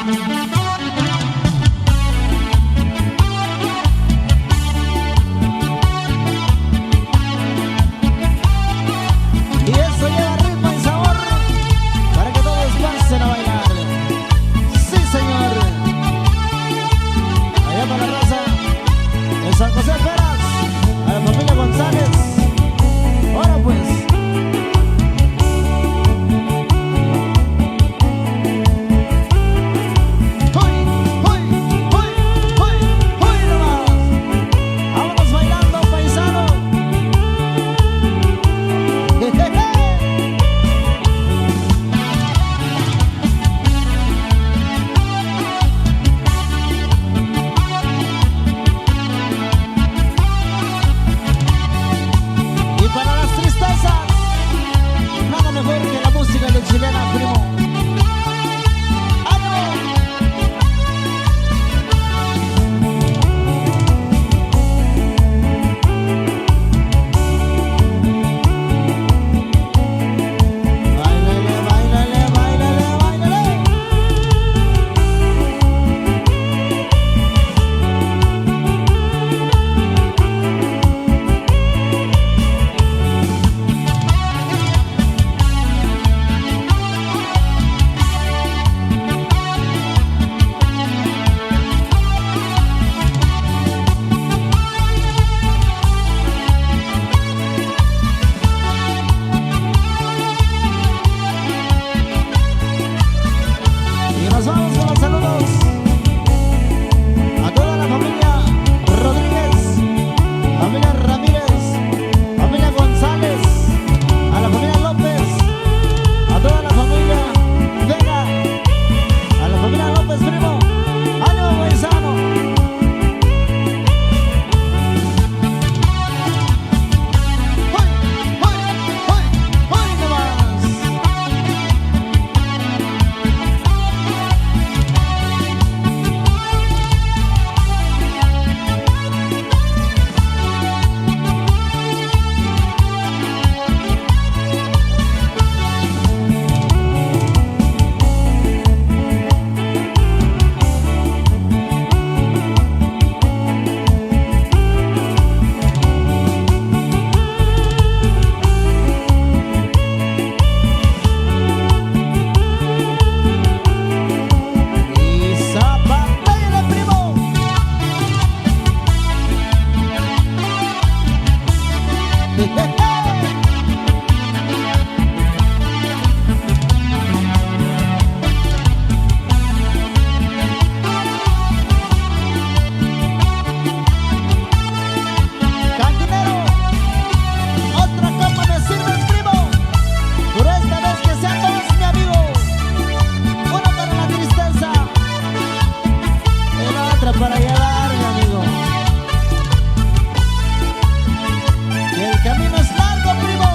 Y eso lleva ritmo y sabor para que todos pasen a bailar. Sí, señor. Allá para la raza de San José Peras, a la familia González. Ahora pues. Chilena, primo. Vamos con los saludos a toda la familia Rodríguez, familia Ramírez, familia González, a la familia López, a toda la familia Vega, a la familia López, primo. ¡Ánimo, paisano! Para llevar, mi amigo. Y el camino es largo, primo.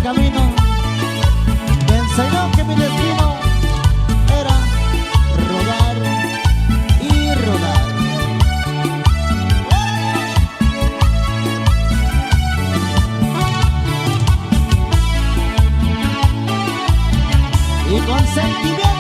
Camino me enseñó que mi destino era rodar y rodar. Y con sentimiento